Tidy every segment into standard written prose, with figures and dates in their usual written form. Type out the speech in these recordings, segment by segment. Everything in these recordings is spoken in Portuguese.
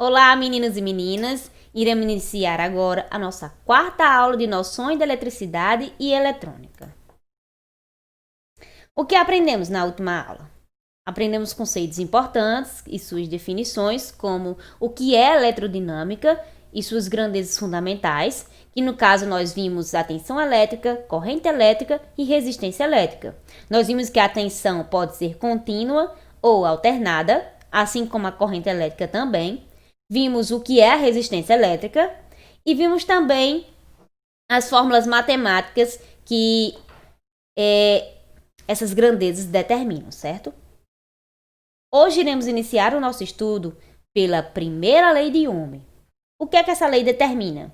Olá, meninos e meninas! Iremos iniciar agora a nossa quarta aula de noções de eletricidade e eletrônica. O que aprendemos na última aula? Aprendemos conceitos importantes e suas definições, como o que é eletrodinâmica e suas grandezas fundamentais, que no caso nós vimos a tensão elétrica, corrente elétrica e resistência elétrica. Nós vimos que a tensão pode ser contínua ou alternada, assim como a corrente elétrica também. Vimos o que é a resistência elétrica e vimos também as fórmulas matemáticas que essas grandezas determinam, certo? Hoje iremos iniciar o nosso estudo pela primeira lei de Ohm. O que é que essa lei determina?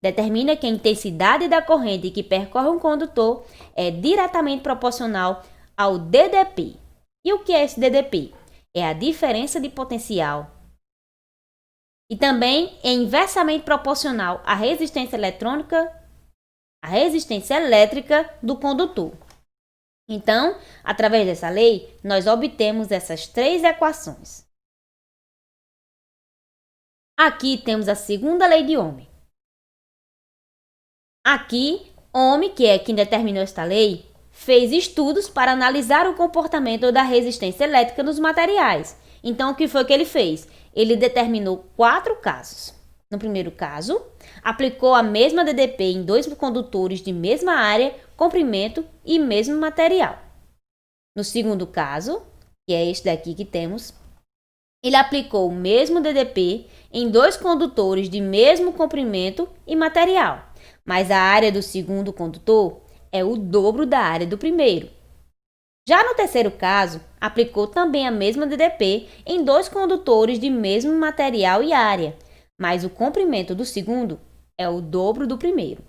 Determina que a intensidade da corrente que percorre um condutor é diretamente proporcional ao DDP. E o que é esse DDP? É a diferença de potencial. E também é inversamente proporcional à resistência elétrica do condutor. Então, através dessa lei, nós obtemos essas três equações. Aqui temos a segunda lei de Ohm. Aqui, Ohm, que é quem determinou esta lei, fez estudos para analisar o comportamento da resistência elétrica nos materiais. Então, o que foi que ele fez? Ele determinou 4 casos. No primeiro caso, aplicou a mesma DDP em 2 condutores de mesma área, comprimento e mesmo material. No segundo caso, que é este daqui que temos, ele aplicou o mesmo DDP em 2 condutores de mesmo comprimento e material, mas a área do segundo condutor é o dobro da área do primeiro. Já no terceiro caso, aplicou também a mesma DDP em 2 condutores de mesmo material e área, mas o comprimento do segundo é o dobro do primeiro.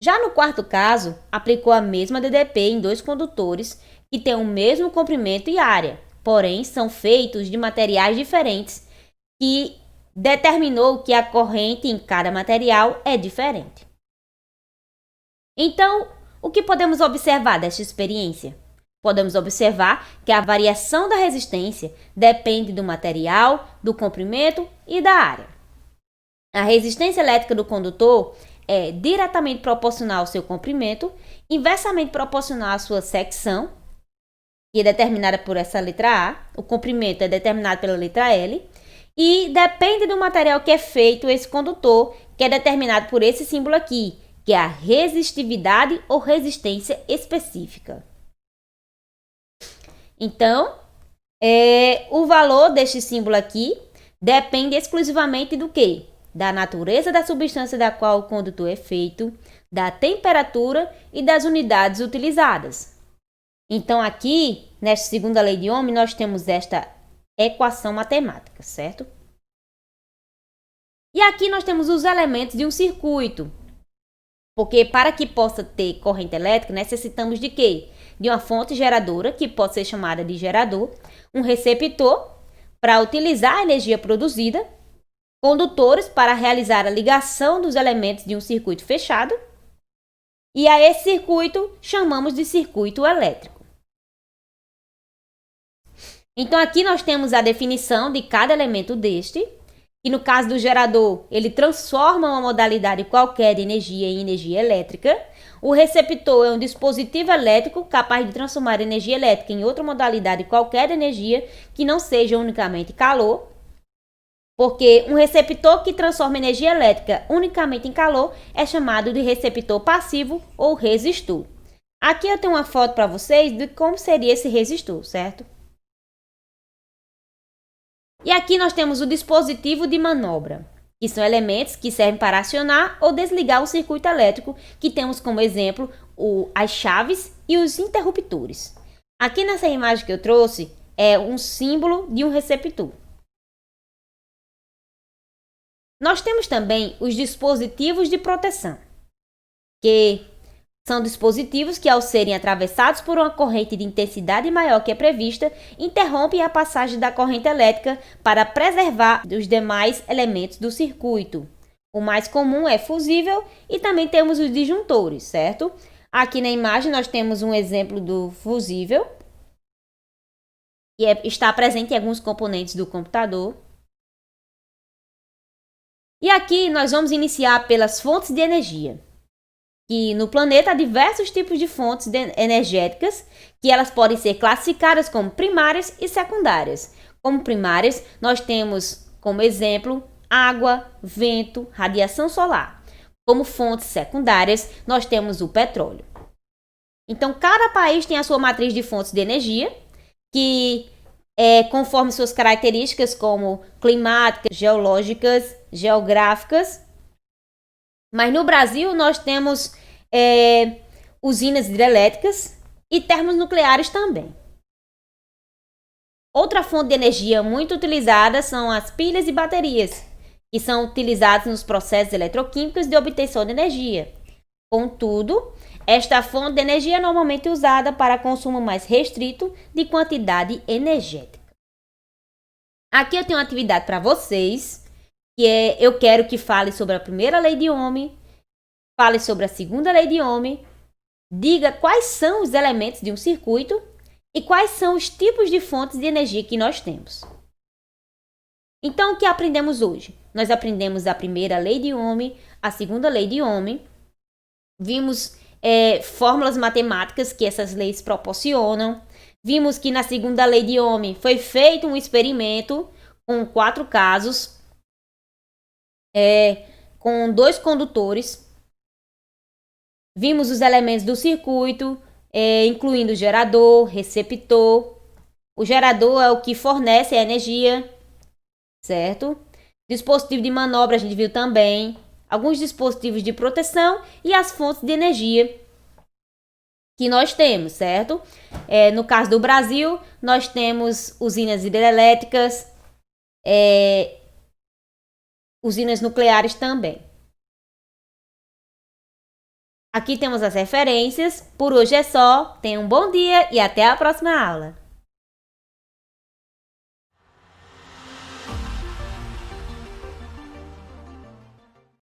Já no quarto caso, aplicou a mesma DDP em 2 condutores que têm o mesmo comprimento e área, porém são feitos de materiais diferentes, que determinou que a corrente em cada material é diferente. Então, o que podemos observar desta experiência? Podemos observar que a variação da resistência depende do material, do comprimento e da área. A resistência elétrica do condutor é diretamente proporcional ao seu comprimento, inversamente proporcional à sua secção, que é determinada por essa letra A, o comprimento é determinado pela letra L, e depende do material que é feito esse condutor, que é determinado por esse símbolo aqui, que é a resistividade ou resistência específica. Então, o valor deste símbolo aqui depende exclusivamente do quê? Da natureza da substância da qual o condutor é feito, da temperatura e das unidades utilizadas. Então, aqui, nesta segunda lei de Ohm, nós temos esta equação matemática, certo? E aqui nós temos os elementos de um circuito. Porque para que possa ter corrente elétrica, necessitamos de quê? De uma fonte geradora, que pode ser chamada de gerador, um receptor para utilizar a energia produzida, condutores para realizar a ligação dos elementos de um circuito fechado, e a esse circuito chamamos de circuito elétrico. Então aqui nós temos a definição de cada elemento deste, que no caso do gerador, ele transforma uma modalidade qualquer de energia em energia elétrica. O receptor é um dispositivo elétrico capaz de transformar energia elétrica em outra modalidade qualquer de energia que não seja unicamente calor, porque um receptor que transforma energia elétrica unicamente em calor é chamado de receptor passivo ou resistor. Aqui eu tenho uma foto para vocês de como seria esse resistor, certo? E aqui nós temos o dispositivo de manobra, que são elementos que servem para acionar ou desligar o circuito elétrico, que temos como exemplo as chaves e os interruptores. Aqui nessa imagem que eu trouxe é um símbolo de um receptor. Nós temos também os dispositivos de proteção, que são dispositivos que, ao serem atravessados por uma corrente de intensidade maior que é prevista, interrompem a passagem da corrente elétrica para preservar os demais elementos do circuito. O mais comum é fusível e também temos os disjuntores, certo? Aqui na imagem nós temos um exemplo do fusível, que está presente em alguns componentes do computador. E aqui nós vamos iniciar pelas fontes de energia. Que no planeta há diversos tipos de fontes energéticas que elas podem ser classificadas como primárias e secundárias. Como primárias, nós temos como exemplo água, vento, radiação solar. Como fontes secundárias, nós temos o petróleo. Então, cada país tem a sua matriz de fontes de energia, que conforme suas características como climáticas, geológicas, geográficas. Mas no Brasil nós temos usinas hidrelétricas e termonucleares também. Outra fonte de energia muito utilizada são as pilhas e baterias, que são utilizadas nos processos eletroquímicos de obtenção de energia. Contudo, esta fonte de energia é normalmente usada para consumo mais restrito de quantidade energética. Aqui eu tenho uma atividade para vocês, que eu quero que fale sobre a primeira lei de Ohm, fale sobre a segunda lei de Ohm, diga quais são os elementos de um circuito e quais são os tipos de fontes de energia que nós temos. Então, o que aprendemos hoje? Nós aprendemos a primeira lei de Ohm, a segunda lei de Ohm, vimos fórmulas matemáticas que essas leis proporcionam, vimos que na segunda lei de Ohm foi feito um experimento com 4 casos, com 2 condutores. Vimos os elementos do circuito, incluindo o gerador, receptor. O gerador é o que fornece a energia, certo? Dispositivo de manobra a gente viu também. Alguns dispositivos de proteção e as fontes de energia que nós temos, certo? No caso do Brasil, nós temos usinas hidrelétricas, usinas nucleares também. Aqui temos as referências. Por hoje é só. Tenha um bom dia e até a próxima aula.